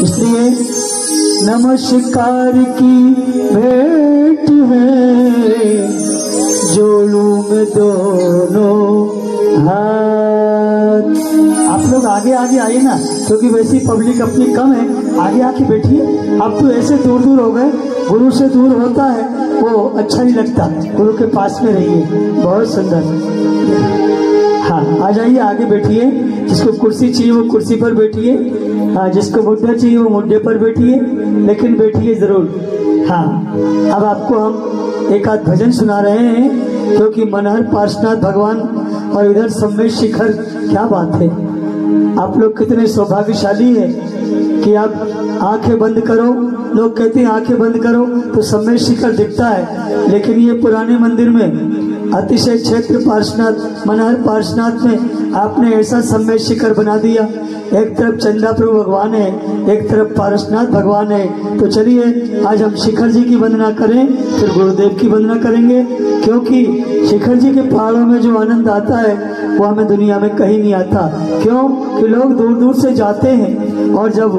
इसलिए नमस्कार की भेंट है, जोड़ूं में दोनों हाथ। आप लोग आगे आगे आइए ना, क्योंकि वैसी पब्लिक अपनी कम है, आगे आके बैठिए। अब तो ऐसे दूर दूर हो गए, गुरु से दूर होता है वो अच्छा नहीं लगता, गुरु के पास में रहिए। बहुत सुंदर। हाँ, आ जाइए, आगे बैठिए। जिसको कुर्सी चाहिए वो कुर्सी पर बैठिए। हाँ, जिसको मुद्दा चाहिए वो मुद्दे पर बैठिए, लेकिन बैठिए जरूर। हाँ, अब आपको हम एक आध भजन सुना रहे हैं, क्योंकि मनहर पार्श्वनाथ भगवान और इधर सम्मेद शिखर, क्या बात है। आप लोग कितने सौभाग्यशाली है कि आप आंखें बंद करो, लोग कहते हैं आंखें बंद करो तो सम्मेद शिखर दिखता है, लेकिन ये पुराने मंदिर में अतिशय क्षेत्र पार्श्वनाथ मनहर पार्श्वनाथ में आपने ऐसा सम्मेद शिखर बना दिया। एक तरफ चंदा प्रभु भगवान है, एक तरफ पार्श्वनाथ भगवान है। तो चलिए आज हम शिखर जी की वंदना करें, फिर गुरुदेव की वंदना करेंगे, क्योंकि शिखर जी के पहाड़ों में जो आनंद आता है वो हमें दुनिया में कहीं नहीं आता। क्यों कि लोग दूर दूर से जाते हैं, और जब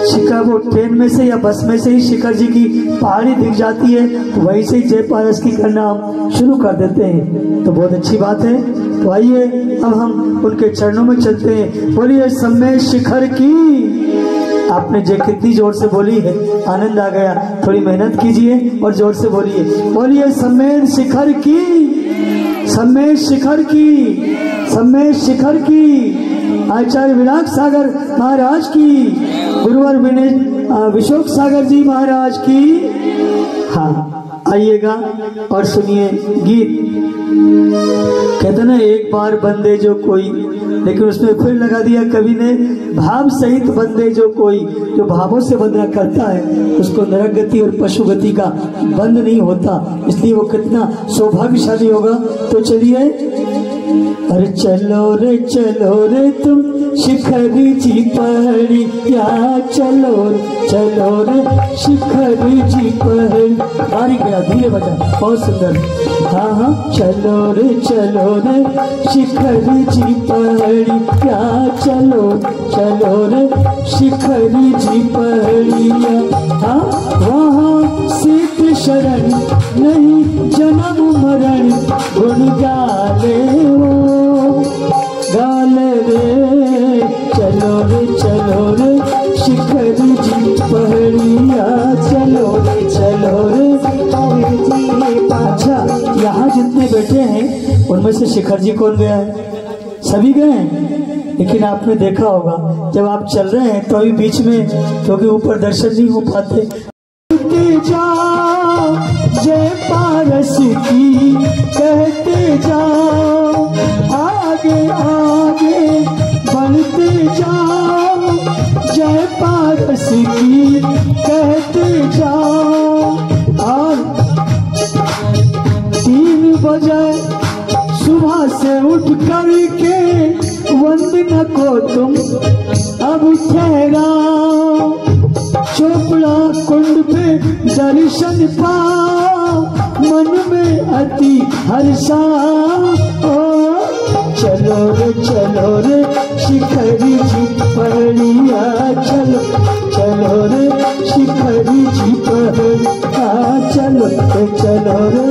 शिखर वो ट्रेन में से या बस में से ही शिखर जी की पहाड़ी दिख जाती है, तो वहीं से ही जय पारस की करना हम शुरू कर देते हैं। तो बहुत अच्छी बात है। तो आइए अब हम उनके चरणों में चलते हैं। बोलिए सम्मेद शिखर की। आपने जय कितनी जोर से बोली है, आनंद आ गया। थोड़ी मेहनत कीजिए और जोर से बोलिए। बोलिए सम्मेद शिखर की, सम्मेद शिखर की, सम्मेद शिखर की। आचार्य विनायक सागर महाराज की, गुरुवर विशोक सागर जी महाराज की। हाँ, आइएगा और सुनिए गीत। कहते ना एक बार बंदे जो कोई, लेकिन उसमें फिर लगा दिया कवि ने, भाव सहित बंदे जो कोई, जो भावों से वंदना करता है उसको नरक गति और पशु गति का बंद नहीं होता। इसलिए वो कितना सौभाग्यशाली होगा। तो चलिए, अरे चलो रे तुम शिखर जी पहाड़ी, या चलो रे शिखर जी पहाड़ी। बारीक गया, धीरे बजा, बहुत सुंदर। हाँ हाँ, चलो रे शिखर जी पहाड़ी, या चलो रे शिखर जी पहाड़िया। हाँ, वहाँ सीत शरण नहीं जन्म मरण, गुण गाले रे। चलो रे शिखर जी पहाड़िया, चलो रे। अच्छा, यहाँ जितने बैठे हैं उनमें से शिखर जी कौन गया है? सभी गए हैं, लेकिन आपने देखा होगा जब आप चल रहे हैं तो अभी बीच में, क्योंकि ऊपर दर्शन नहीं हो पाते, जाओ जय पारस की कहते जाओ, आगे आगे बढ़ते जाओ, जय पारस की कहते जाओ। और 3 बजे सुबह से उठ कर के वंदना को तुम अब ठहराओ, चोपड़ा कुंड पे दर्शन पाओ, मन में अति हर्षा। चलो रे शिखर जी पहाड़िया, चलो रे शिखर जी पहाड़िया, चलो रे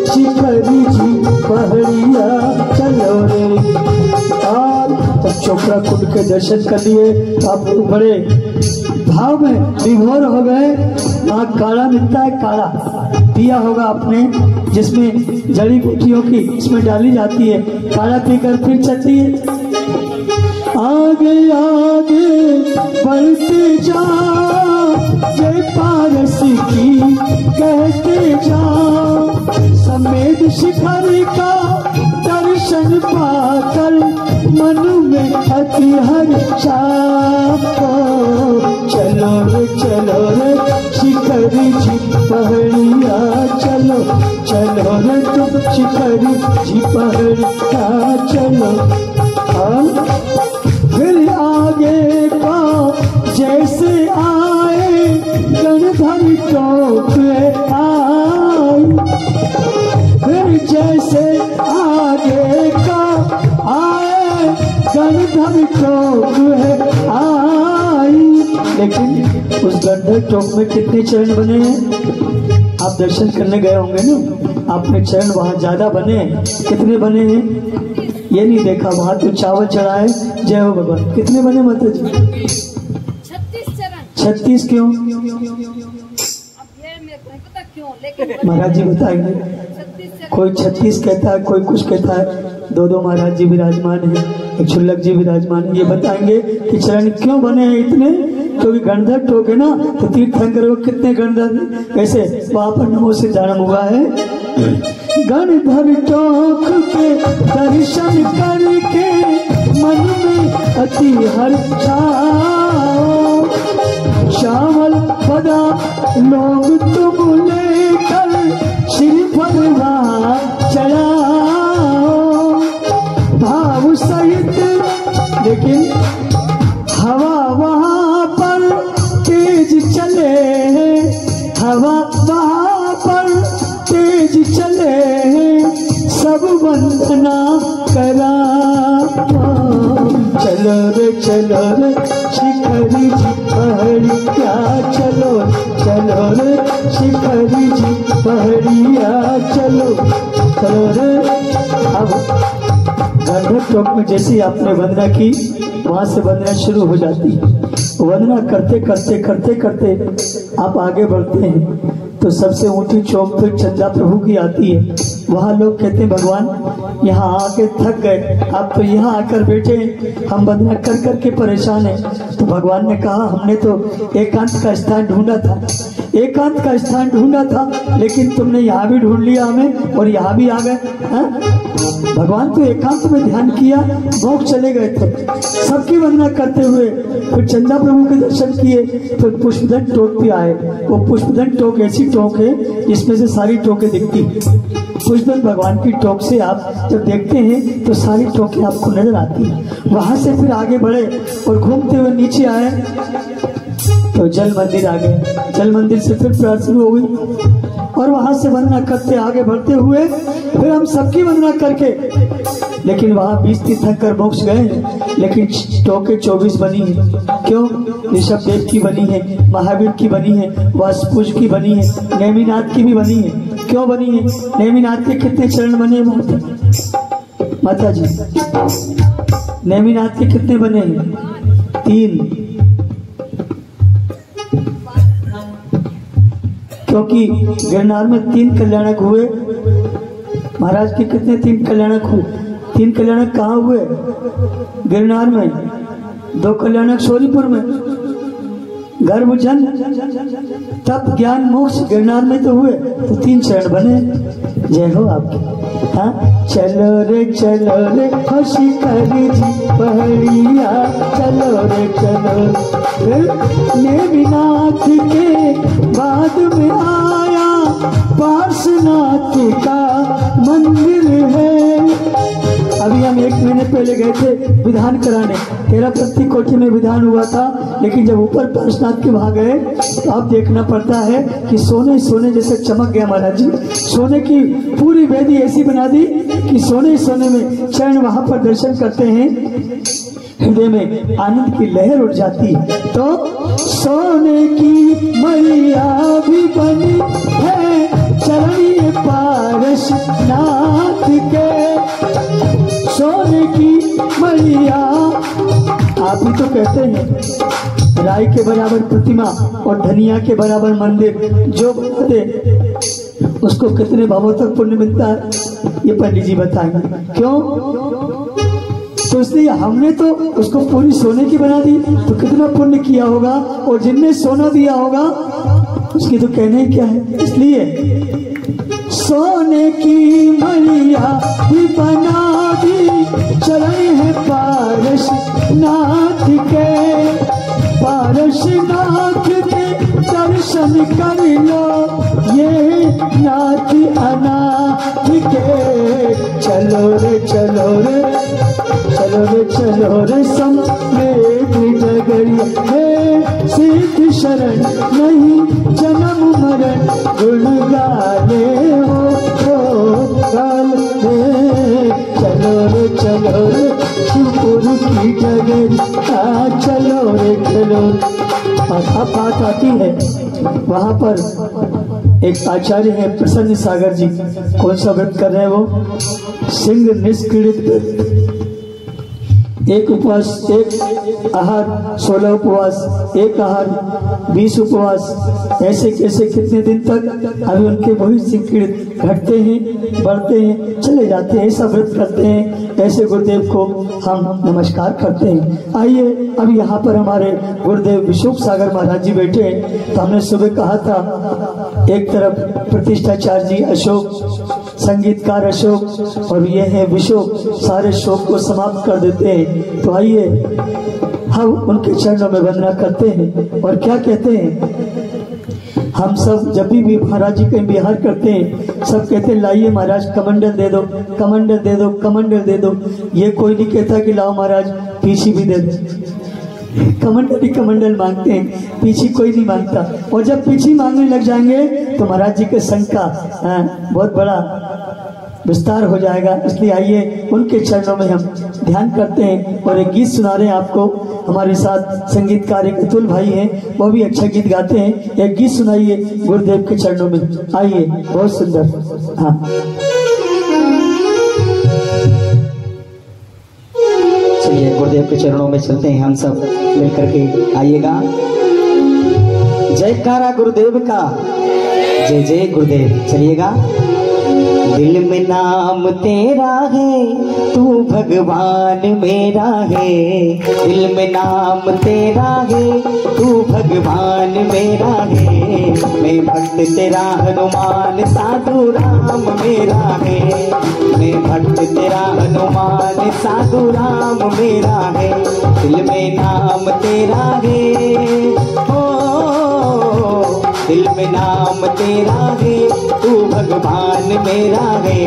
शिखर जी पहाड़िया, चलो रे। और तब चोपड़ा कुंड के दर्शन कर लिए तो आप बड़े भाव में विभोर हो गए। वहाँ काढ़ा मिलता है, काढ़ा पिया होगा आपने, जिसमें जड़ी बूटियों की इसमें डाली जाती है। काढ़ा पीकर फिर चलती है, आगे आगे बढ़ते जाओ, जय पारस की कहते जाओ, सम्मेद शिखर का दर्शन पाकर मन में अति हर्षा। चलो रे शिखर जी पहाड़िया, चलो रे तुम शिखर जी पहाड़िया, चलो। फिर आगे का जैसे आए गणधर टोपे आए, फिर जैसे आगे का आए गणधर टोपे लेकिन उस गंधक टोक में कितने चरण बने हैं? आप दर्शन करने गए होंगे ना, आपने चरण वहाँ ज्यादा बने, कितने बने हैं ये नहीं देखा। वहाँ तो चावल चढ़ाए, जय हो भगवान, कितने बने माता जी? 36 चरण। 36 क्यों? महाराज जी बताएंगे। कोई 36 कहता है, कोई कुछ कहता है। दो महाराज जी विराजमान है, एक छुल्लक जी विराजमान है। ये बताएंगे कि चरण क्यों बने हैं इतने? क्योंकि गंधक टोक है ना, तो तीर्थंकर को कितने गंधक, कैसे वहां पर नमो से जन्म हुआ है। गणधर टोक के दर्शन करके मन में अति हर्ष छाओ, चावल बदा लोग तुम लेकर श्रीफल चढ़ाओ भाव सहित। लेकिन हवा वहाँ पर तेज चले, हवा वहाँ पर तेज चले, सब वंदना करा। चलो रे शिखरी जी पहाड़िया, चलो चलो रे शिखरी जी पहाड़िया, चलो चलो रे। अब गंधक टोक में जैसे आपने वंदना की, वहां से वंदना शुरू हो जाती है। वंदना करते करते करते करते आप आगे बढ़ते हैं तो सबसे ऊंची चौक पर चंदा प्रभु की आती है। वहाँ लोग कहते हैं भगवान यहाँ आके थक गए, आप तो यहाँ आकर बैठे, हम वंदना कर कर के परेशान हैं। तो भगवान ने कहा हमने तो एकांत का स्थान ढूंढा था, एकांत का स्थान ढूंढा था, लेकिन तुमने यहाँ भी ढूंढ लिया हमें और यहाँ भी आ गए। भगवान तो एकांत में ध्यान किया, भोग चले गए थे। सबकी वंदना करते हुए फिर चंदा प्रभु के दर्शन किए, फिर पुष्पदन टोक पे आए। वो पुष्पदन टोक ऐसी टोक है जिसमें से सारी टोकें दिखती। पुष्पदन भगवान की टोक से आप जब देखते हैं तो सारी टोकें आपको नजर आती हैं। वहां से फिर आगे बढ़े और घूमते हुए नीचे आए तो जल मंदिर आ गए। जल मंदिर से फिर प्रार्थना शुरू हो गई और वहां से वंदना करते आगे बढ़ते हुए फिर हम सबकी वंदना करके, लेकिन वहां 20 तीर्थंकर मोक्ष गए, लेकिन टोके 24 बनी है। क्यों? ऋषभ देव की बनी है, महावीर की बनी है, वासपुज की बनी है, नेमिनाथ की भी बनी है। क्यों बनी है? नेमिनाथ के कितने चरण बने हैं माता जी? नेमिनाथ के कितने बने हैं? 3। क्योंकि गिरनार में 3 कल्याणक हुए। महाराज के कितने 3 कल्याणक हुए? 3 कल्याणक कहाँ हुए? गिरनार में। 2 कल्याणक सोरीपुर में। गर्भ जन तप ज्ञान मोक्ष गिरनार में तो हुए, तो 3 चरण बने। जय हो आपकी। हाँ, चलो रे हसी करी जी पहाड़िया, चलो रे चलो। नेमिनाथ के बाद में आया पार्श्वनाथ का मंदिर है। अभी हम 1 महीने पहले गए थे विधान कराने, 13 प्रति कोटि में विधान हुआ था, लेकिन जब ऊपर पार्श्वनाथ के वहां गए तो अब देखना पड़ता है कि सोने सोने जैसे चमक गया महाराज जी। सोने की पूरी वेदी ऐसी बना दी कि सोने सोने में चरण वहां पर दर्शन करते हैं, हृदय में आनंद की लहर उठ जाती है। तो सोने की मैया भी बनी है चरण पारसनाथ के, सोने की मैया। आप ही तो कहते हैं राय के बराबर प्रतिमा और धनिया के बराबर मंदिर जो बनाते उसको कितने भावों तक पुण्य मिलता है, ये पंडित जी बताएंगे। क्यों? तो इसलिए हमने तो उसको पूरी सोने की बना दी तो कितना पुण्य किया होगा, और जिनने सोना दिया होगा उसकी तो कहना ही क्या है। इसलिए सोने की मैया भी बना दी चरण है पारसनाथ के, पारसनाथ के दर्शन कर लो ये नाथ अनाथ के। चलो रे चलो रे चलो रे समेत डगरिया है, सिद्ध शरण नहीं जन्म मरण गुण गाले हो काल रे। चलो रे शिवपुर की डगरिया चलो रे चलो। और अब बात आती है वहाँ पर एक आचार्य है प्रसन्न सागर जी, कौन सा व्रत कर रहे हैं वो? सिंह निष्क्रीडित, एक उपवास, एक आहार, 16 उपवास, एक आहार, 20 उपवास, ऐसे कैसे कितने दिन तक अभी उनके वही सिंह घटते हैं, बढ़ते हैं, चले जाते हैं, ऐसा व्रत करते हैं। ऐसे गुरुदेव को हम नमस्कार करते हैं। आइए अब यहाँ पर हमारे गुरुदेव विशोक सागर महाराज जी बैठे हैं। तो हमने सुबह कहा था एक तरफ प्रतिष्ठाचार्य जी अशोक, संगीतकार अशोक, और ये है विशोक, सारे शोक को समाप्त कर देते हैं। तो आइए हम उनके चरणों में वंदना करते हैं और क्या कहते हैं। हम सब जब भी महाराज जी कहीं बिहार करते हैं, सब कहते हैं लाइए महाराज कमंडल दे दो, कमंडल दे दो, कमंडल दे दो। ये कोई नहीं कहता कि लाओ महाराज पीछी भी दे दो। कमंडल ही कमंडल मांगते हैं, पीछी कोई नहीं मांगता। और जब पीछी मांगने लग जाएंगे तो महाराज जी के संग का बहुत बड़ा विस्तार हो जाएगा। इसलिए आइए उनके चरणों में हम ध्यान करते हैं और एक गीत सुना रहे हैं आपको। हमारे साथ संगीतकार एक अतुल भाई हैं, वो भी अच्छा गीत गाते हैं। एक गीत सुनाइए गुरुदेव के चरणों में, आइए, बहुत सुंदर। हाँ, चलिए गुरुदेव के चरणों में चलते हैं हम सब मिलकर के, आइएगा। जयकारा गुरुदेव का, जय जय गुरुदेव। चलिएगा। दिल में नाम तेरा है, तू भगवान मेरा है। दिल में नाम तेरा है, तू भगवान मेरा है। मैं भक्त तेरा हनुमान, साधु राम मेरा है। मैं भक्त तेरा हनुमान, साधु राम मेरा है। दिल में नाम तेरा है, दिल में नाम तेरा है, तू भगवान मेरा है।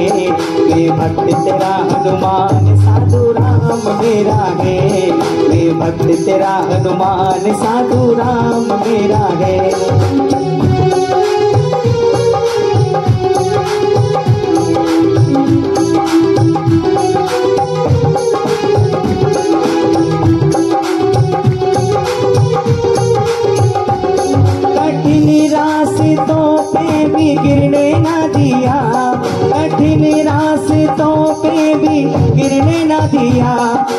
मैं भक्त तेरा हनुमान, साधु राम मेरा है। मैं भक्त तेरा हनुमान, साधु राम मेरा है। रास्तों पे भी गिरने ना दिया, कठिन रास्तों पे भी गिरने ना दिया।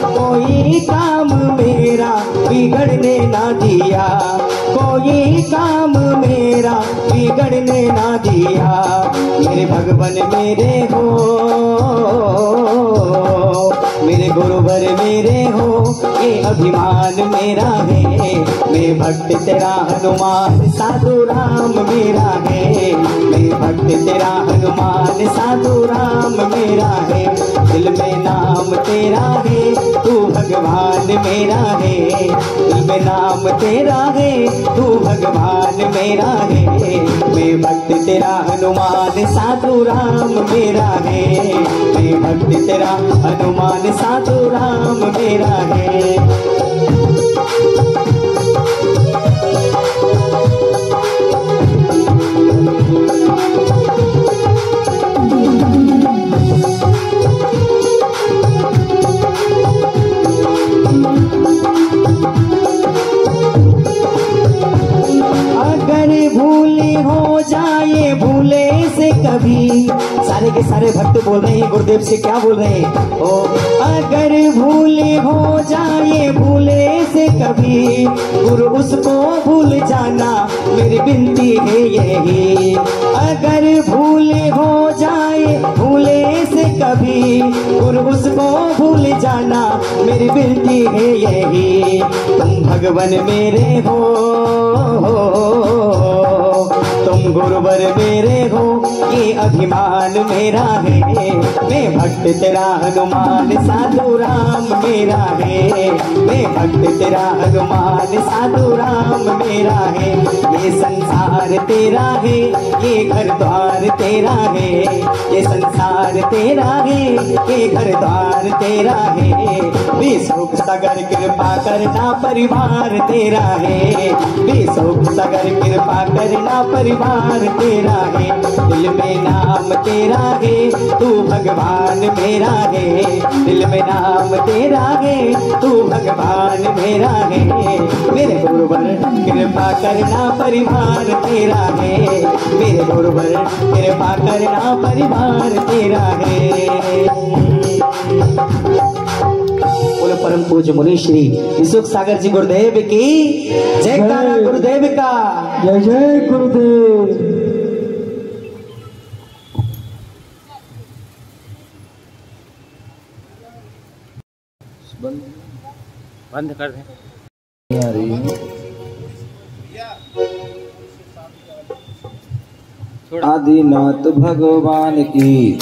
कोई काम मेरा बिगड़ने ना दिया, कोई काम मेरा बिगड़ने ना दिया। मेरे भगवान मेरे हो, मेरे गुरुवर मेरे हो, ये अभिमान मेरा है। मैं भक्त तेरा हनुमान, साधु राम मेरा है। मैं भक्त तेरा हनुमान, साधु राम मेरा है। दिल में नाम तेरा है, तू भगवान मेरा है। दिल में नाम तेरा है, तू भगवान मेरा है। मैं भक्त तेरा हनुमान, साधु राम मेरा है। मैं भक्त तेरा हनुमान, साधु राम मेरा है। भूली हो जाए भूले से कभी, सारे के सारे भक्त बोल रहे हैं गुरुदेव से, क्या बोल रहे हैं? ओ अगर भूले हो जाए भूले से कभी, गुरु उसको भूल जाना मेरी विनती है यही। अगर भूले हो जाए भूले से कभी, गुरु उसको भूल जाना मेरी विनती है यही। तुम भगवान मेरे हो, तुम गुरुवर मेरे हो, ये अभिमान मेरा है। मैं भक्त तेरा हनुमान, साधु राम मेरा है। मैं भक्त तेरा हनुमान, साधु राम मेरा है। ये संसार तेरा है, ये घर द्वार तेरा है। ये संसार तेरा है, ये घर द्वार तेरा है। विशोक सागर कृपा करना परिवार तेरा है। विशोक सागर कृपा करना परिवार परिवार तेरा है, दिल में नाम तेरा है, तू भगवान मेरा है, दिल में नाम तेरा है, तू भगवान मेरा है। मेरे गुरुवर कृपा करना परिवार तेरा है, मेरे गुरुवर कृपा करना परिवार तेरा है। बोलो परम पूज्य मुनि श्री सुख सागर जी गुरुदेव की जयकारा, गुरुदेव का जय जय गुरुदेव। बंद कर दें। आदिनाथ भगवान की,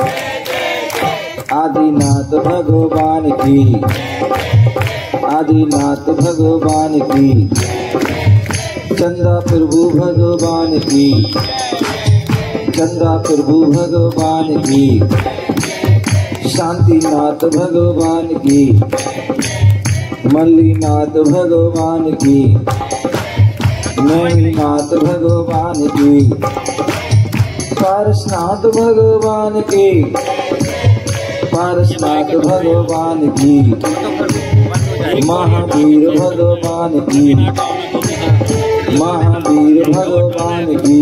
आदिनाथ भगवान की, आदिनाथ भगवान की, चंदा प्रभु भगवान की, चंदा प्रभु भगवान की, शांतिनाथ भगवान की, मल्लीनाथ भगवान की, नैमीनाथ भगवान की, पारसनाथ भगवान की, पारसनाथ भगवान की, महावीर भगवान की, महावीर भगवान की,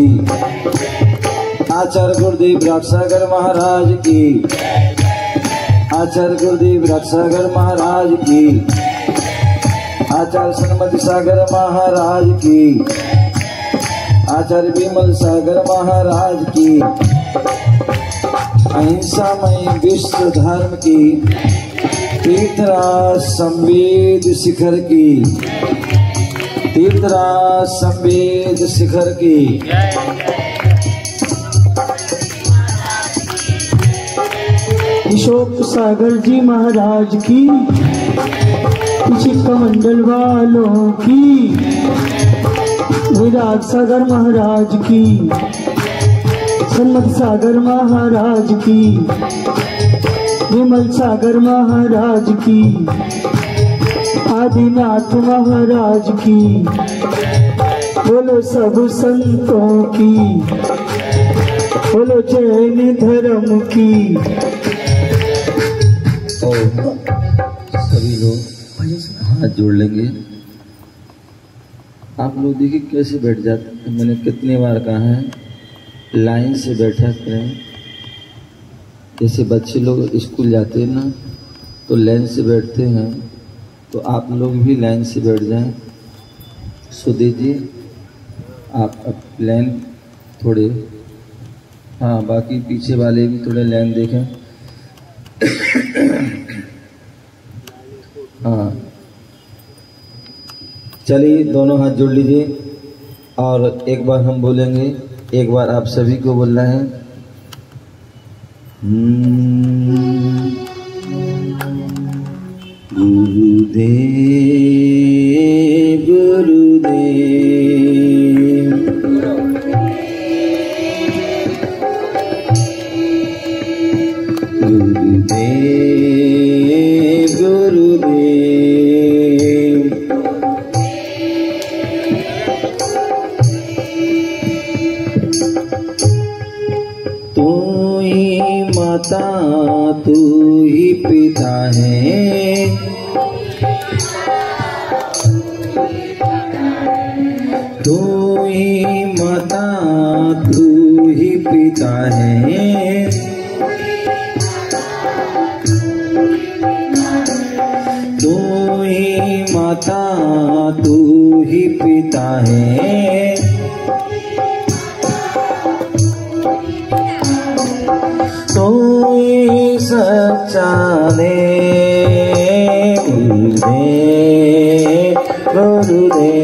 आचार्य गुरुदेव राजसागर महाराज की, आचार्य गुरुदेव राजसागर महाराज की, आचार्य सन्मति सागर महाराज की, आचार्य विमल सागर महाराज की, अहिंसामय विश्व धर्म की, तीर्थराज संवेद शिखर की, तीर्थराज संवेद शिखर की, अशोक सागर जी महाराज की, चिक्का मंडल वालों की, विराट सागर महाराज की, सन्मत सागर महाराज की, विमल सागर महाराज की, आदिनाथ महाराज की, बोलो सब संतों की, बोलो जैन धर्म की। और सभी लोग हाथ जोड़ लेंगे। आप लोग देखिए कैसे बैठ जाते हैं। मैंने कितनी बार कहा है लाइन से बैठा करें। जैसे बच्चे लोग स्कूल जाते हैं ना तो लाइन से बैठते हैं, तो आप लोग भी लाइन से बैठ जाएं। सुदेव जी आप लाइन थोड़े, हाँ बाकी पीछे वाले भी थोड़े लाइन देखें। हाँ चलिए दोनों हाथ जोड़ लीजिए और एक बार हम बोलेंगे, एक बार आप सभी को बोलना है। गुरुदेव गुरुदेव गुरुदेव गुरुदेव तू ही माता तू ही पिता है, तू ही माता तू ही पिता है, तू ही माता तू ही पिता है, तू ही सच्चा दे गुरुदेव गुरुदेव।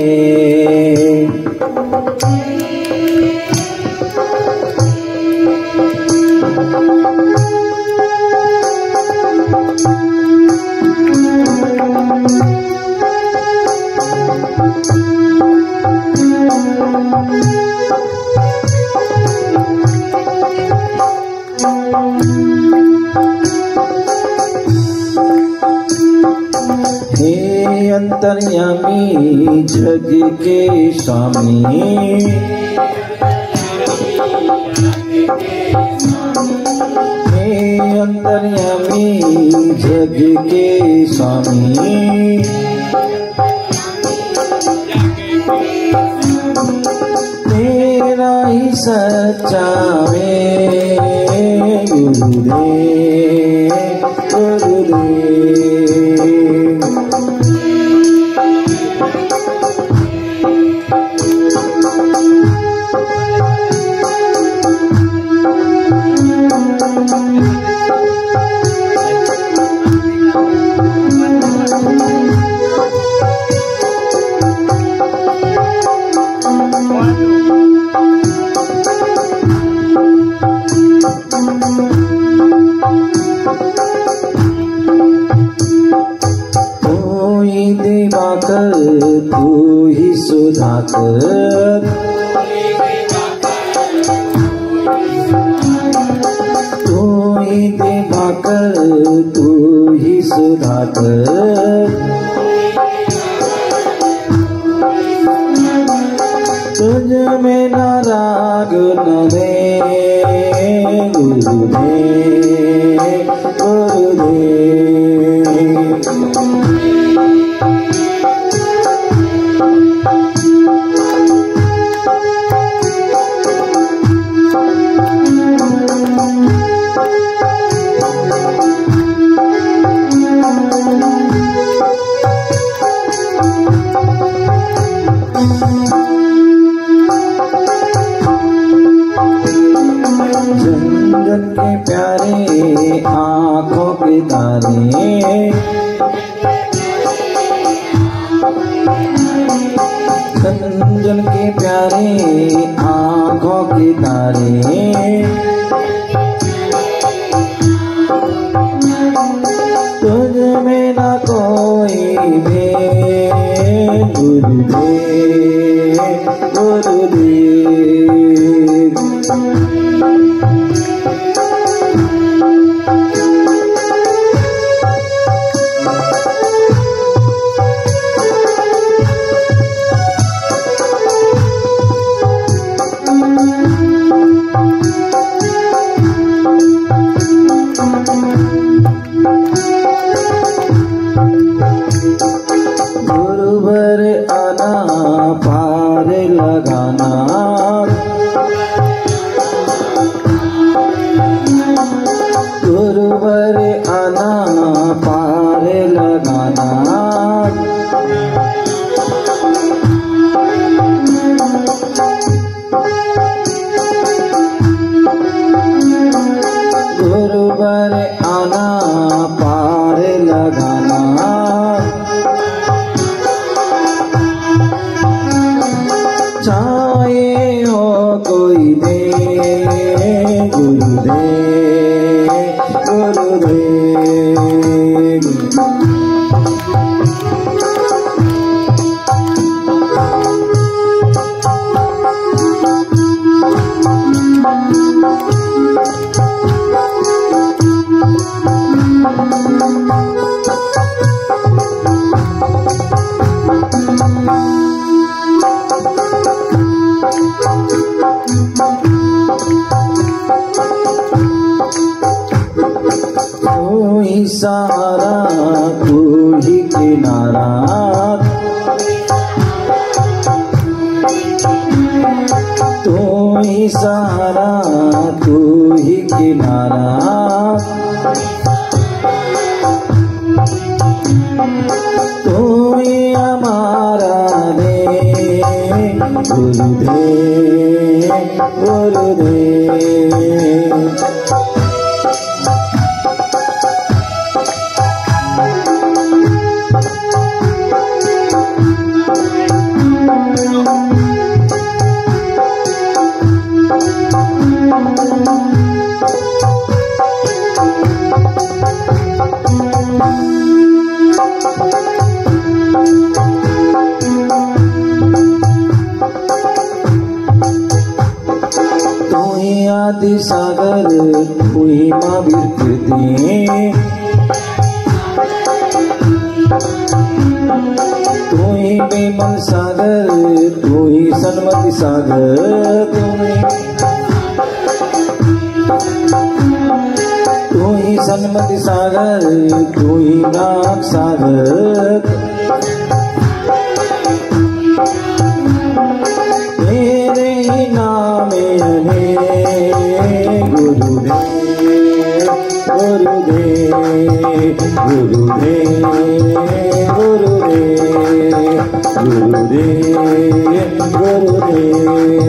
हे अंतर्यामी जग के स्वामी, अंतर्यामी जग के स्वामी, तेरा ही सच्चा में गुरुदेव गुरुदेव। तू ही सुधाकर, तू ही दिवाकर, तू ही सुधाकर। तुझ में न राग न दे गुरुदेव गुरुदेव। चंदन के प्यारे आँखों के तारे, चंदन के प्यारे आँखों के तारे। तुझ में न कोई भेद गुरुदेव गुरुदेव। गुरुवर आना पार लगाना, गुरुवर आना पार लगाना। गुरुवर आना पार लगाना। चाहे हो कोई दे गुरुदेव गुरुदेव। तू ही सहारा, तू ही किनारा, तू ही सहारा, तू ही किनारा। तू ही हमारा दे गुरुदेव गुरुदेव। तू ही आदि सागर, तू ही महावीर कीर्ति, तू ही बेमन सागर, तू ही सन्मति सागर। बासमती सागर तू ही नाग सागर, तेरे ही नाम है गुरुदेव गुरुदेव गुरुदेव गुरुदेव गुरुदेव गुरुदेव गुरुदेव गुरुदेव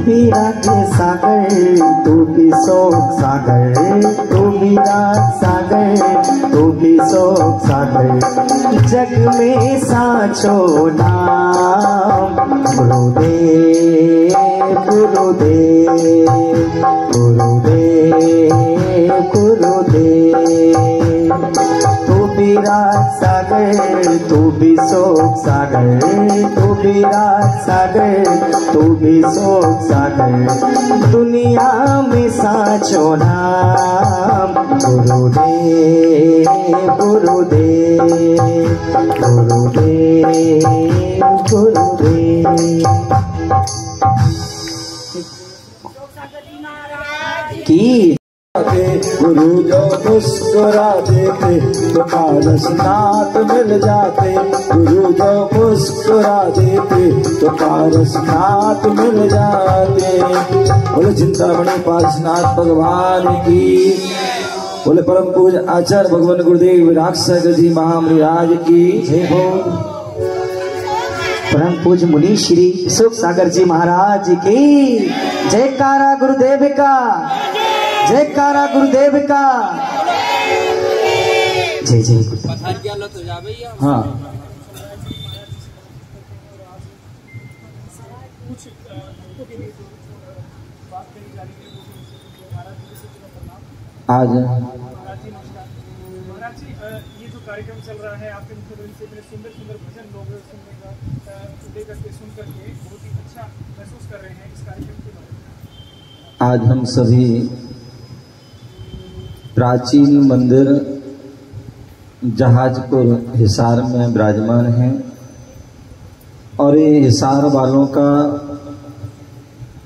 भी राग सागर तू भी शोक सागर, तू भी राग सागर तू भी शोक सागर, जग में साचो नाम गुरुदेव गुरुदेव गुरुदेव गुरुदेव। तू भी राग सागर तू भी शोक सागर, तू भी राग सागर तू भी शोक सागर, दुनिया में साचो नाम गुरुदेव गुरुदेव गुरुदेव गुरुदेव की। गुरु जो मुस्कुरा देते तो पारसनाथ मिल जाते, गुरु जो मुस्कुरा देते तो पारसनाथ मिल जाते। बोले चिंतामणि पारसनाथ भगवान की, बोले परम पूज्य आचार्य भगवान गुरुदेव विराग सागर जी महामृराज की जय हो। परम पूज्य मुनि श्री सुख सागर जी महाराज की जयकारा गुरुदेव का, जयकारा गुरुदेव का जय जय गुरुदेव। हाँ आज महाराज जी, ये जो कार्यक्रम चल रहा है आपके मुख्य से इतने सुंदर सुंदर भजन लोग सुनने का लेकर के सुन करके बहुत ही अच्छा महसूस कर रहे हैं इस कार्यक्रम के बारे में। आज हम सभी प्राचीन मंदिर जहाजपुर हिसार में विराजमान हैं और ये हिसार वालों का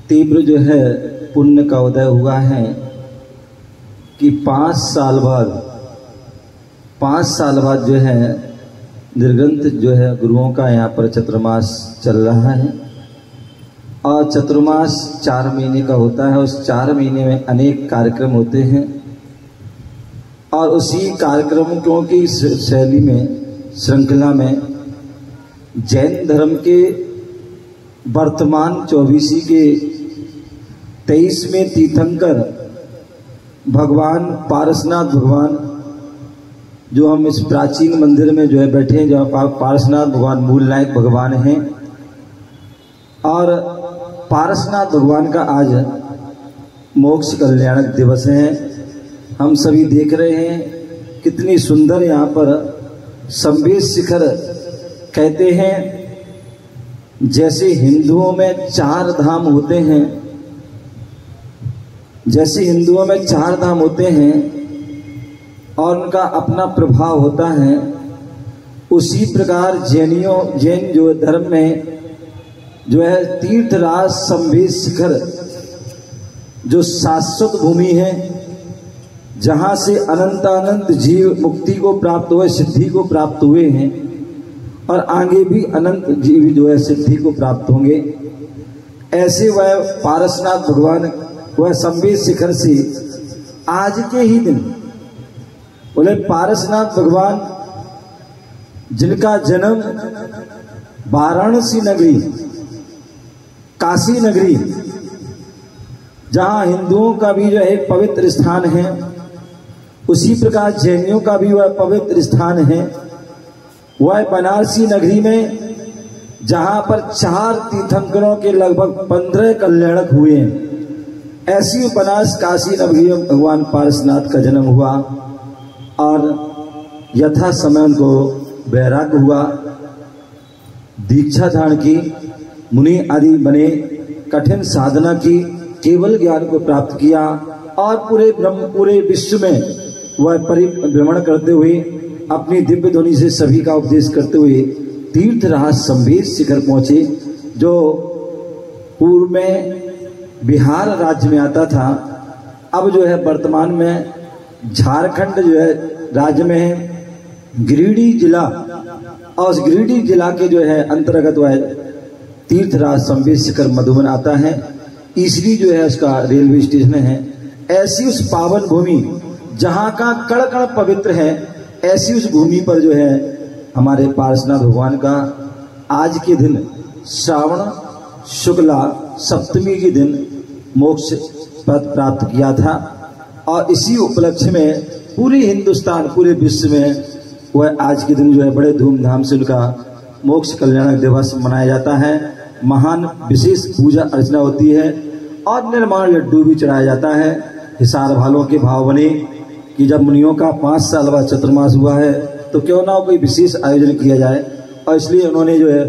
तीव्र जो है पुण्य का उदय हुआ है कि 5 साल बाद जो है निर्गंत जो है गुरुओं का यहाँ पर चतुर्मास चल रहा है और चतुर्मास 4 महीने का होता है। उस 4 महीने में अनेक कार्यक्रम होते हैं और उसी कार्यक्रमों की शैली में श्रृंखला में जैन धर्म के वर्तमान 24 के 23वें तीर्थंकर भगवान पारसनाथ भगवान, जो हम इस प्राचीन मंदिर में जो है बैठे हैं, जहाँ पारसनाथ भगवान मूल नायक भगवान हैं और पारसनाथ भगवान का आज मोक्ष कल्याणक दिवस है। हम सभी देख रहे हैं कितनी सुंदर यहाँ पर संवेद शिखर कहते हैं, जैसे हिंदुओं में 4 धाम होते हैं, जैसे हिंदुओं में 4 धाम होते हैं और उनका अपना प्रभाव होता है, उसी प्रकार जैन जो धर्म में जो है तीर्थराज संवेद शिखर जो शाश्वत भूमि है, जहां से अनंत जीव मुक्ति को प्राप्त हुए, सिद्धि को प्राप्त हुए हैं और आगे भी अनंत जीव जो है सिद्धि को प्राप्त होंगे। ऐसे वह पारसनाथ भगवान वह संवेद शिखर से आज के ही दिन बोले पारसनाथ भगवान जिनका जन्म वाराणसी नगरी, काशी नगरी, जहां हिंदुओं का भी जो एक पवित्र स्थान है, उसी प्रकार जैनियों का भी वह पवित्र स्थान है। वह बनारसी नगरी में जहां पर 4 तीर्थंकरों के लगभग 15 कल्याणक हुए हैं, ऐसी बनारस काशी नगरी में भगवान पारसनाथ का जन्म हुआ और यथा समय उनको वैराग्य हुआ, दीक्षा धारण की, मुनि आदि बने, कठिन साधना की, केवल ज्ञान को प्राप्त किया और पूरे विश्व में वह परिभ्रमण करते हुए अपनी दिव्य ध्वनि से सभी का उपदेश करते हुए तीर्थ राज संभेद शिखर पहुंचे, जो पूर्व में बिहार राज्य में आता था, अब जो है वर्तमान में झारखंड जो है राज्य में है, गिरिडीह जिला, और उस गिरिडीह जिला के जो है अंतर्गत वह तीर्थराज संभेद शिखर मधुबन आता है। इसलिए जो है उसका रेलवे स्टेशन है। ऐसी उस पावन भूमि जहाँ का कण कण पवित्र है, ऐसी उस भूमि पर जो है हमारे पार्श्वनाथ भगवान का आज के दिन श्रावण शुक्ला सप्तमी के दिन मोक्ष पद प्राप्त किया था। और इसी उपलक्ष्य में पूरे हिंदुस्तान, पूरे विश्व में वह आज के दिन जो है बड़े धूमधाम से उनका मोक्ष कल्याण दिवस मनाया जाता है। महान विशेष पूजा अर्चना होती है और निर्माण लड्डू भी चढ़ाया जाता है। हिसार भालों के भाव बने कि जब मुनियों का 5 साल बाद चतुर्मास हुआ है तो क्यों ना कोई विशेष आयोजन किया जाए, और इसलिए उन्होंने जो है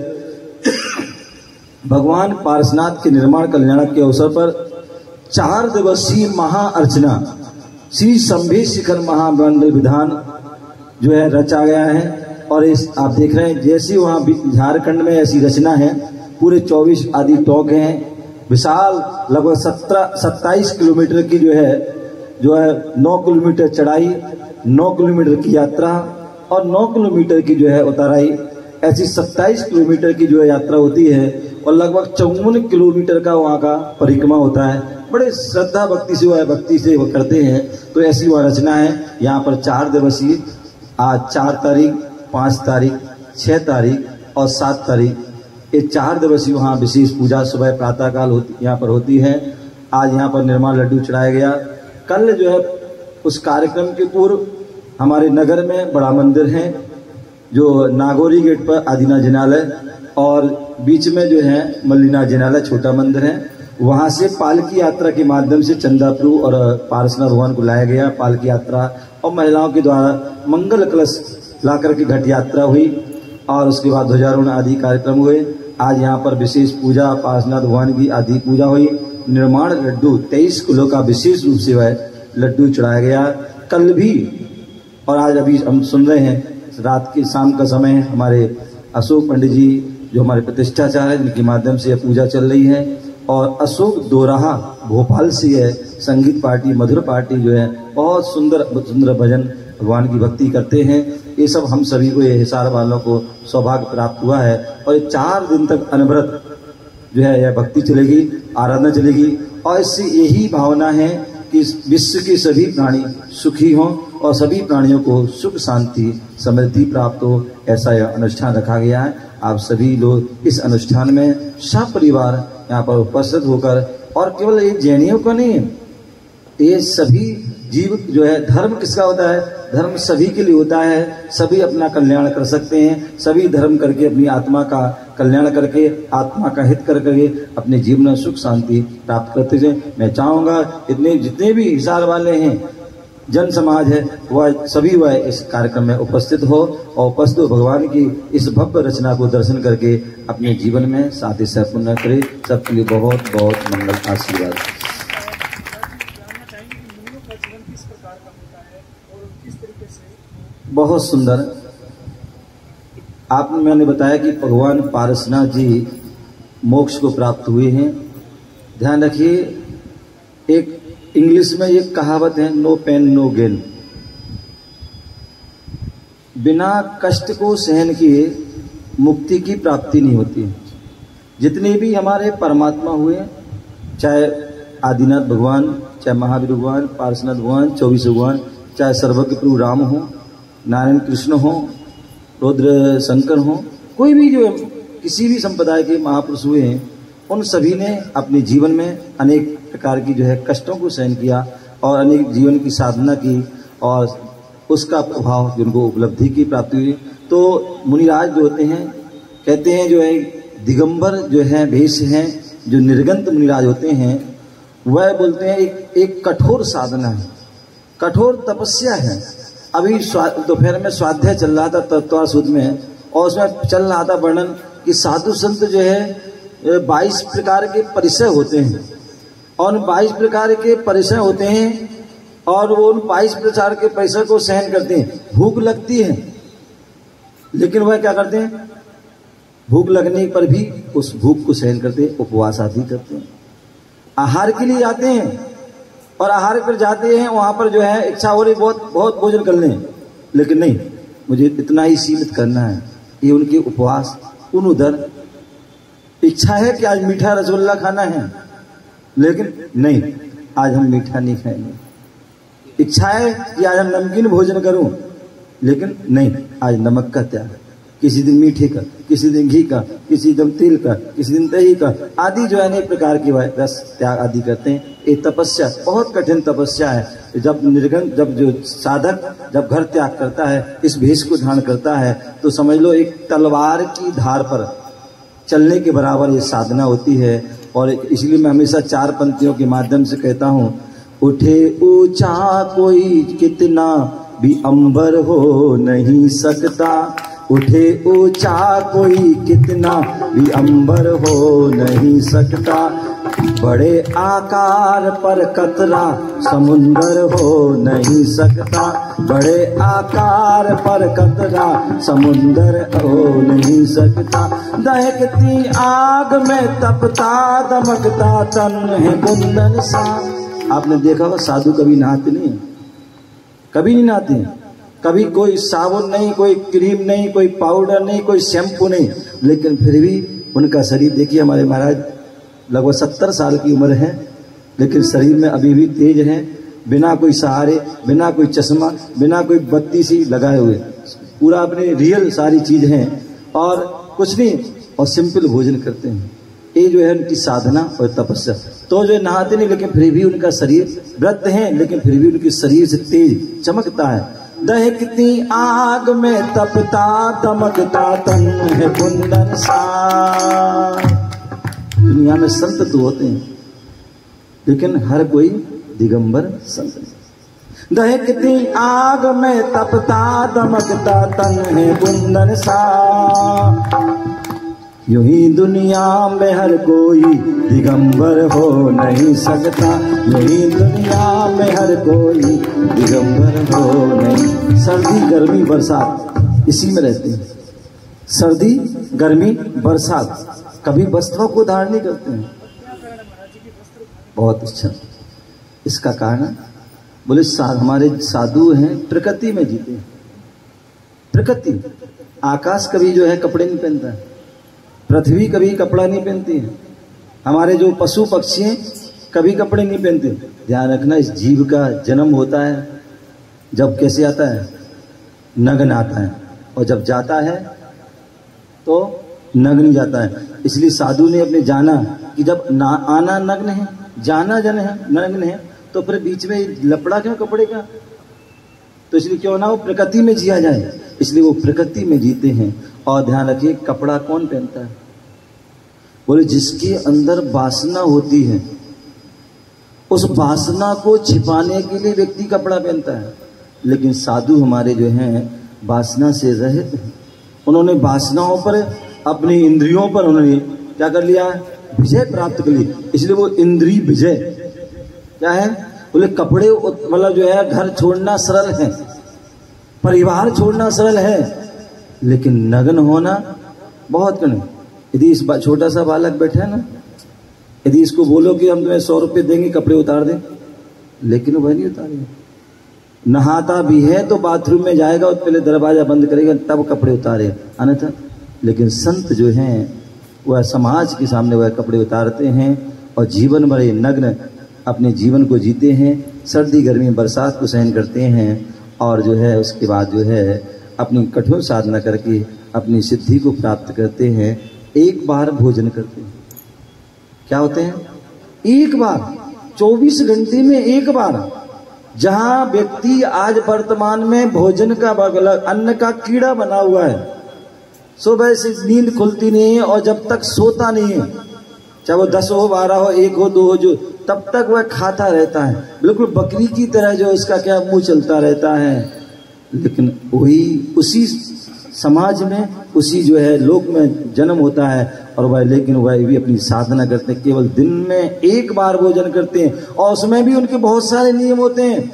भगवान पार्श्वनाथ के निर्माण कल्याण के अवसर पर 4 दिवसीय महाअर्चना श्री संभेद शिखर महामंडल विधान जो है रचा गया है। और इस आप देख रहे हैं जैसी वहाँ झारखंड में ऐसी रचना है, पूरे 24 आदि टॉक हैं, विशाल लगभग 27 किलोमीटर की जो है 9 किलोमीटर चढ़ाई, 9 किलोमीटर की यात्रा और 9 किलोमीटर की जो है उतराई, ऐसी 27 किलोमीटर की जो है यात्रा होती है और लगभग 54 किलोमीटर का वहाँ का परिक्रमा होता है। बड़े श्रद्धा भक्ति से वो करते हैं। तो ऐसी वह रचना है। यहाँ पर 4 दिवसीय, आज 4 तारीख, 5 तारीख, 6 तारीख और 7 तारीख, ये 4 दिवसीय वहाँ विशेष पूजा सुबह प्रातःकाल यहाँ पर होती है। आज यहाँ पर निर्माण लड्डू चढ़ाया गया। कल जो है उस कार्यक्रम के पूर्व हमारे नगर में बड़ा मंदिर है, जो नागौरी गेट पर आदिनाथ जिनालय और बीच में जो है मल्लिनाथ जिनालय छोटा मंदिर है। वहाँ से पालकी यात्रा के माध्यम से चंदाप्रभु और पार्श्वनाथ भगवान को लाया गया। पालकी यात्रा और महिलाओं के द्वारा मंगल कलश ला करके घट यात्रा हुई और उसके बाद ध्वजारोहण आदि कार्यक्रम हुए। आज यहाँ पर विशेष पूजा पार्श्वनाथ भगवान की आदि पूजा हुई। निर्माण लड्डू 23 किलो का विशेष रूप से वह लड्डू चढ़ाया गया कल भी। और आज अभी हम सुन रहे हैं रात के शाम का समय है, हमारे अशोक पंडित जी जो हमारे प्रतिष्ठाचार्य है, इनके माध्यम से यह पूजा चल रही है। और अशोक दोराहा भोपाल से है संगीत पार्टी, मधुर पार्टी जो है बहुत सुंदर सुंदर भजन भगवान की भक्ति करते हैं। ये सब हम सभी को, ये हिसार वालों को सौभाग्य प्राप्त हुआ है। और ये 4 दिन तक अनवरत जो है यह भक्ति चलेगी, आराधना चलेगी। और इससे यही भावना है कि विश्व के सभी प्राणी सुखी हों और सभी प्राणियों को सुख शांति समृद्धि प्राप्त हो, ऐसा यह अनुष्ठान रखा गया है। आप सभी लोग इस अनुष्ठान में सपरिवार यहाँ पर उपस्थित होकर, और केवल ये जैनियों का नहीं है, ये सभी जीव जो है, धर्म किसका होता है? धर्म सभी के लिए होता है। सभी अपना कल्याण कर सकते हैं। सभी धर्म करके अपनी आत्मा का कल्याण करके, आत्मा का हित करके अपने जीवन में सुख शांति प्राप्त करते हैं। मैं चाहूँगा जितने भी हिसार वाले हैं, जन समाज है, वह सभी वह इस कार्यक्रम में उपस्थित हो और उपस्थित भगवान की इस भव्य रचना को दर्शन करके अपने जीवन में साथी पूर्ण करे। सबके लिए बहुत बहुत मंगल आशीर्वाद। बहुत सुंदर। मैंने बताया कि भगवान पार्श्वनाथ जी मोक्ष को प्राप्त हुए हैं। ध्यान रखिए, एक इंग्लिश में एक कहावत है, नो पेन नो गेन। बिना कष्ट को सहन किए मुक्ति की प्राप्ति नहीं होती। जितने भी हमारे परमात्मा हुए, चाहे आदिनाथ भगवान, चाहे महावीर भगवान, पार्श्वनाथ भगवान, 24 भगवान, चाहे सर्वज्ञ प्रभु राम हो, नारायण कृष्ण हो, रुद्र शंकर हो, कोई भी जो किसी भी संप्रदाय के महापुरुष हुए हैं, उन सभी ने अपने जीवन में अनेक प्रकार की जो है कष्टों को सहन किया और अनेक जीवन की साधना की और उसका प्रभाव जिनको उपलब्धि की प्राप्ति हुई। तो मुनिराज जो होते हैं, कहते हैं जो है दिगंबर जो है भेष हैं, जो निर्गंत मुनिराज होते हैं, वह बोलते हैं एक कठोर साधना है, कठोर तपस्या है। अभी दोपहर में स्वाध्याय चल रहा था तत्वासूद में, और उसमें चल रहा था वर्णन कि साधु संत जो है 22 प्रकार के परिचय होते हैं, और 22 प्रकार के परिचय होते हैं, और वो उन 22 प्रकार के परिचय को सहन करते हैं। भूख लगती है लेकिन वह क्या करते हैं, भूख लगने पर भी उस भूख को सहन करते हैं, उपवास आदि करते हैं। आहार के लिए जाते हैं और आहार पर जाते हैं, वहां पर जो है इच्छा हो रही बहुत बहुत भोजन कर लें, लेकिन नहीं, मुझे इतना ही सीमित करना है। ये उनके उपवास। उन उधर इच्छा है कि आज मीठा रसगुल्ला खाना है, लेकिन नहीं, आज हम मीठा नहीं खाएंगे। इच्छा है कि आज हम नमकीन भोजन करूं, लेकिन नहीं, आज नमक का त्याग। किसी दिन मीठे का, किसी दिन घी का, किसी दिन तेल का, किसी दिन दही का, आदि जो है अनेक प्रकार के रस त्याग आदि करते हैं। ये तपस्या बहुत कठिन तपस्या है। जब जो साधक जब घर त्याग करता है, इस भेष को धारण करता है, तो समझ लो एक तलवार की धार पर चलने के बराबर ये साधना होती है। और इसलिए मैं हमेशा 4 पंक्तियों के माध्यम से कहता हूँ, उठे ऊंचा कोई कितना भी अंबर हो नहीं सकता, उठे ऊंचा कोई कितना भी अंबर हो नहीं सकता, बड़े आकार पर कतरा समुंदर हो नहीं सकता, बड़े आकार पर कतरा समुंदर हो नहीं सकता, दहकती आग में तपता दमकता तन है कुंदन सा। आपने देखा होगा साधु कभी नहाते नहीं, कभी नहीं नहाते हैं, कभी कोई साबुन नहीं, कोई क्रीम नहीं, कोई पाउडर नहीं, कोई शैम्पू नहीं, लेकिन फिर भी उनका शरीर देखिए। हमारे महाराज लगभग 70 साल की उम्र है, लेकिन शरीर में अभी भी तेज है, बिना कोई सहारे, बिना कोई चश्मा, बिना कोई बत्ती सी लगाए हुए, पूरा अपने रियल सारी चीज है, और कुछ नहीं, और सिंपल भोजन करते हैं। ये जो है उनकी साधना और तपस्या। तो जो नहाते नहीं, लेकिन फिर भी उनका शरीर व्रत है, लेकिन फिर भी उनके शरीर से तेज चमकता है। दहकती आग में तपता दमकता तन है कुंदन सा। दुनिया में संत तो होते हैं, लेकिन हर कोई दिगंबर संत नहीं। दहकती आग में तपता दमकता तन है कुंदन सा, यूं ही दुनिया में हर कोई दिगंबर हो नहीं सकता, यूं ही दुनिया में हर कोई दिगंबर हो नहीं। सर्दी गर्मी बरसात इसी में रहते हैं, सर्दी गर्मी बरसात, कभी वस्त्रों को धारण नहीं करते हैं। बहुत अच्छा। इसका कारण बोले हमारे साधु हैं, प्रकृति में जीते हैं। प्रकृति, आकाश कभी जो है कपड़े नहीं पहनता है, पृथ्वी कभी कपड़ा नहीं पहनती है, हमारे जो पशु पक्षी हैं कभी कपड़े नहीं पहनते। ध्यान रखना, इस जीव का जन्म होता है जब कैसे आता है, नग्न आता है, और जब जाता है तो नग्न जाता है। इसलिए साधु ने अपने जाना कि जब आना नग्न है, जाना जन है नग्न है, तो फिर बीच में लपड़ा क्यों कपड़े का। तो इसलिए क्यों ना वो प्रकृति में जिया जाए, इसलिए वो प्रकृति में जीते हैं। और ध्यान रखिए, कपड़ा कौन पहनता है, बोले जिसके अंदर वासना होती है, उस वासना को छिपाने के लिए व्यक्ति कपड़ा पहनता है। लेकिन साधु हमारे जो हैं वासना से रहित हैं, उन्होंने वासनाओं पर, अपनी इंद्रियों पर उन्होंने क्या कर लिया, विजय प्राप्त कर ली। इसलिए वो इंद्रिय विजय क्या है, बोले कपड़े मतलब जो है घर छोड़ना सरल है, परिवार छोड़ना सरल है, लेकिन नग्न होना बहुत कठिन। यदि इस छोटा सा बालक बैठा है ना, यदि इसको बोलो कि हम तुम्हें 100 रुपये देंगे कपड़े उतार दें, लेकिन वह नहीं उतारेगा। नहाता भी है तो बाथरूम में जाएगा और पहले दरवाजा बंद करेगा तब कपड़े उतारे, अन्यथा। लेकिन संत जो हैं वह समाज के सामने वह कपड़े उतारते हैं और जीवन भर नग्न अपने जीवन को जीते हैं, सर्दी गर्मी बरसात को सहन करते हैं, और जो है उसके बाद जो है अपनी कठोर साधना करके अपनी सिद्धि को प्राप्त करते हैं। एक बार भोजन करते हैं, क्या होते हैं, एक बार 24 घंटे में एक बार। जहां व्यक्ति आज वर्तमान में भोजन का अन्न का कीड़ा बना हुआ है, सुबह से नींद खुलती नहीं है और जब तक सोता नहीं है, चाहे वो 10 हो 12 हो 1 हो 2 हो, जो तब तक वह खाता रहता है, बिल्कुल बकरी की तरह जो उसका क्या मुंह चलता रहता है। लेकिन वही उसी समाज में, उसी जो है लोक में जन्म होता है, और वह लेकिन वह भी अपनी साधना करते हैं। केवल दिन में एक बार भोजन करते हैं, और उसमें भी उनके बहुत सारे नियम होते हैं।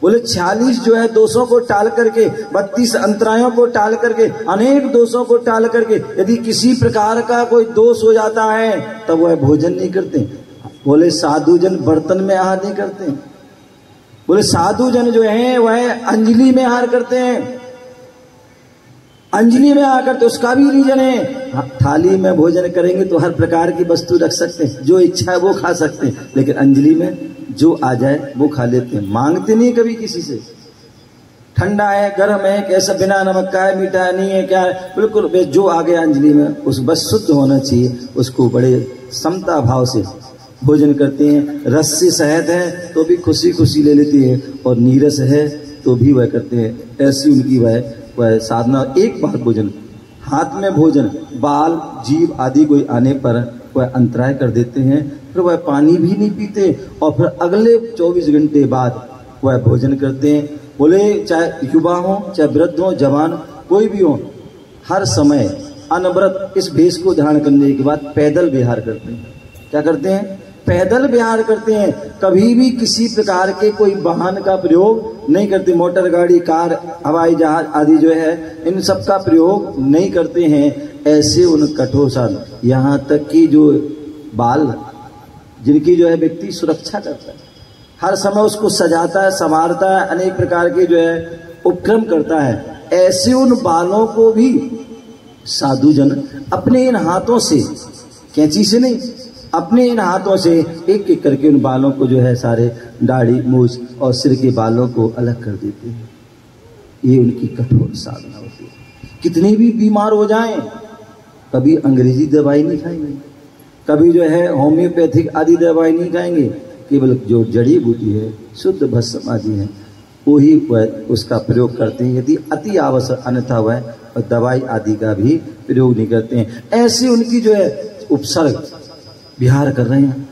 बोले 46 जो है दोषों को टाल करके, 32 अंतरायों को टाल करके, अनेक दोषों को टाल करके, यदि किसी प्रकार का कोई दोष हो जाता है तब वह भोजन नहीं करते। बोले साधु जन बर्तन में आहार नहीं करते। बोले साधु जन जो है वह अंजलि में आहार करते हैं। अंजलि में आकर तो उसका भी रीजन है, थाली में भोजन करेंगे तो हर प्रकार की वस्तु रख सकते हैं, जो इच्छा है वो खा सकते हैं, लेकिन अंजलि में जो आ जाए वो खा लेते हैं, मांगते नहीं कभी किसी से। ठंडा है, गर्म है, कैसा, बिना नमक का है, मीठा नहीं है, क्या है, बिल्कुल जो आ गया अंजलि में उस बस शुद्ध होना चाहिए, उसको बड़े समता भाव से भोजन करते हैं। रस से शहद है तो भी खुशी खुशी ले लेती है, और नीरस है तो भी वह करते हैं। ऐसी उनकी वह साधना। एक बार भोजन, हाथ में भोजन, बाल जीव आदि कोई आने पर वह अंतराय कर देते हैं, फिर वह पानी भी नहीं पीते, और फिर अगले 24 घंटे बाद वह भोजन करते हैं। बोले चाहे युवा हो, चाहे वृद्ध हो, जवान कोई भी हो, हर समय अनवरत इस भेष को धारण करने के बाद पैदल विहार करते हैं। क्या करते हैं? पैदल विहार करते हैं। कभी भी किसी प्रकार के कोई वाहन का प्रयोग नहीं करते। मोटर गाड़ी, कार, हवाई जहाज आदि जो है इन सब का प्रयोग नहीं करते हैं। ऐसे उन कठोर साधन, यहाँ तक कि जो बाल जिनकी जो है व्यक्ति सुरक्षा करता है, हर समय उसको सजाता है, संवारता है, अनेक प्रकार के जो है उपक्रम करता है, ऐसे उन बालों को भी साधु जन अपने इन हाथों से, कैंची से नहीं, अपने इन हाथों से एक एक करके उन बालों को जो है सारे दाढ़ी, मूछ और सिर के बालों को अलग कर देते हैं। ये उनकी कठोर साधना होती है। कितने भी बीमार हो जाएं, कभी अंग्रेजी दवाई नहीं खाएंगे, कभी जो है होम्योपैथिक आदि दवाई नहीं खाएंगे, केवल जो जड़ी बूटी है, शुद्ध भस्म आदि है, वही वह उसका प्रयोग करते हैं। यदि अति आवश्यक, अन्यथा वह दवाई आदि का भी प्रयोग नहीं करते हैं। ऐसे उनकी जो है उपसर्ग विहार कर रहे हैं,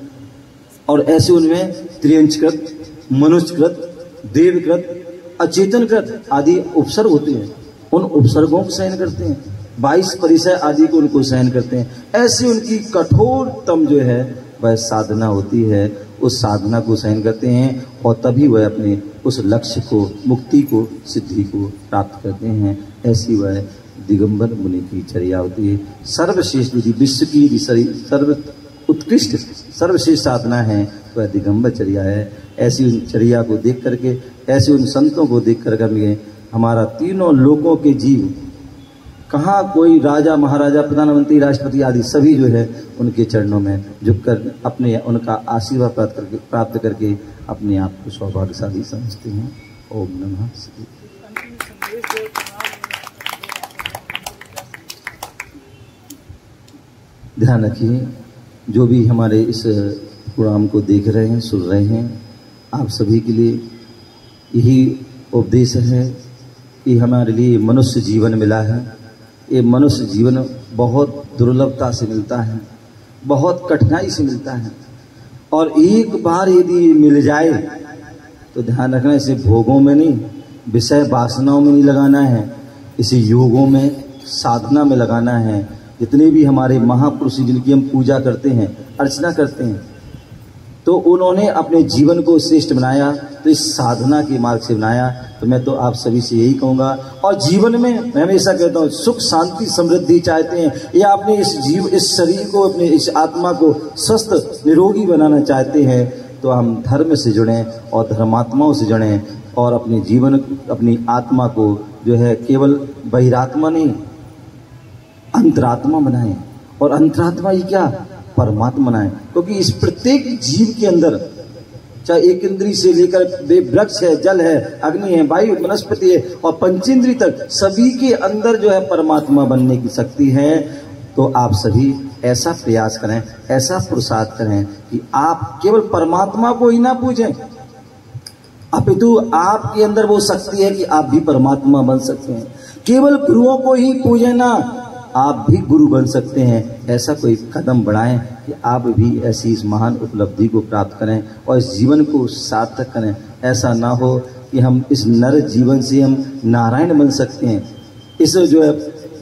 और ऐसे उनमें त्रियंचकृत, मनुष्यकृत, देवकृत, अचेतनकृत आदि उपसर्ग होते हैं। उन उपसर्गों को सहन करते हैं, 22 परिचय आदि को उनको सहन करते हैं। ऐसे उनकी कठोरतम जो है वह साधना होती है। उस साधना को सहन करते हैं, और तभी वह अपने उस लक्ष्य को, मुक्ति को, सिद्धि को प्राप्त करते हैं। ऐसी वह दिगंबर मुनि की चर्या होती है। सर्वश्रेष्ठ यदि विश्व की यदि सर्व उत्कृष्ट सर्वश्रेष्ठ साधना है वह दिगंबर चर्या है। ऐसी उन चर्या को देख करके, ऐसे उन संतों को देख कर हमारा तीनों लोकों के जीव, कहाँ कोई राजा, महाराजा, प्रधानमंत्री, राष्ट्रपति आदि सभी जो है उनके चरणों में झुककर अपने उनका आशीर्वाद प्राप्त करके अपने आप को सौभाग्यशाली समझते हैं। ओम नमः शिवाय। ध्यान रखिए, जो भी हमारे इस प्रोग्राम को देख रहे हैं, सुन रहे हैं, आप सभी के लिए यही उपदेश है कि हमारे लिए मनुष्य जीवन मिला है। ये मनुष्य जीवन बहुत दुर्लभता से मिलता है, बहुत कठिनाई से मिलता है, और एक बार यदि मिल जाए तो ध्यान रखना, इसे भोगों में नहीं, विषय वासनाओं में नहीं लगाना है, इसे योगों में, साधना में लगाना है। जितने भी हमारे महापुरुष जिनकी हम पूजा करते हैं, अर्चना करते हैं, तो उन्होंने अपने जीवन को श्रेष्ठ बनाया, तो इस साधना के मार्ग से बनाया। तो मैं तो आप सभी से यही कहूँगा, और जीवन में मैं हमेशा कहता हूँ, सुख शांति समृद्धि चाहते हैं, या अपने इस शरीर को, अपने इस आत्मा को स्वस्थ निरोगी बनाना चाहते हैं, तो हम धर्म से जुड़ें और धर्मात्माओं से जुड़ें, और अपने जीवन, अपनी आत्मा को जो है केवल बहिरात्मा नहीं, अंतरात्मा बनाएं। और अंतरात्मा ही क्या? परमात्मा बनाएं। क्योंकि इस प्रत्येक जीव के अंदर, चाहे एक इंद्री से लेकर वृक्ष है, जल है, अग्नि है, वायु, वनस्पति है, और पंचेंद्री तक, सभी के अंदर जो है परमात्मा बनने की शक्ति है। तो आप सभी ऐसा प्रयास करें, ऐसा पुरुषार्थ करें कि आप केवल परमात्मा को ही ना पूजें, अपितु आपके अंदर वो शक्ति है कि आप भी परमात्मा बन सकते हैं। केवल गुरुओं को ही पूजें ना, आप भी गुरु बन सकते हैं। ऐसा कोई कदम बढ़ाएं कि आप भी ऐसी इस महान उपलब्धि को प्राप्त करें और इस जीवन को सार्थक करें। ऐसा ना हो कि हम इस नर जीवन से हम नारायण बन सकते हैं, इस जो है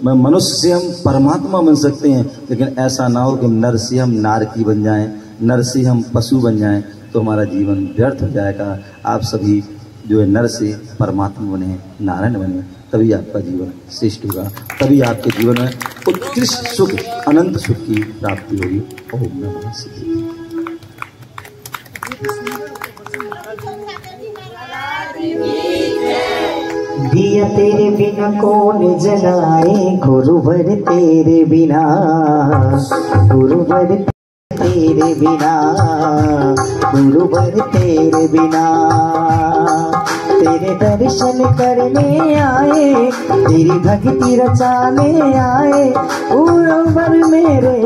मनुष्य से हम परमात्मा बन सकते हैं। लेकिन ऐसा ना हो कि नर से हम नारकी बन जाएं, नर से हम पशु बन जाएं, तो हमारा जीवन व्यर्थ हो जाएगा। आप सभी जो है नर से परमात्मा बने, नारायण बने, तभी आपका जीवन श्रेष्ठ होगा, तभी आपके जीवन में उत्कृष्ट सुख, अनंत सुख की प्राप्ति होगी। ओम नमः शिवाय। दिया तेरे बिना कौन जलाए, गुरुवर तेरे बिना, गुरुवर तेरे बिना, गुरुवर तेरे बिना। तेरे दर्शन करने आए, तेरी भक्ति रचाने आए, गुरुवर मेरे,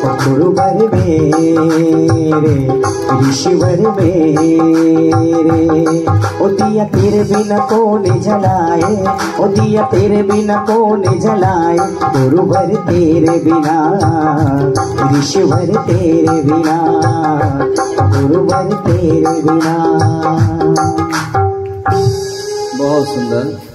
गुरुवर मेरे, ऋषिवर मेरे। ओ दिया तेरे बिना कौन जलाए, ओ दिया तेरे बिना कौन जलाए, गुरुवर तेरे बिना, ऋषिवर तेरे बिना, गुरुवर तेरे बिना। बहुत सुंदर।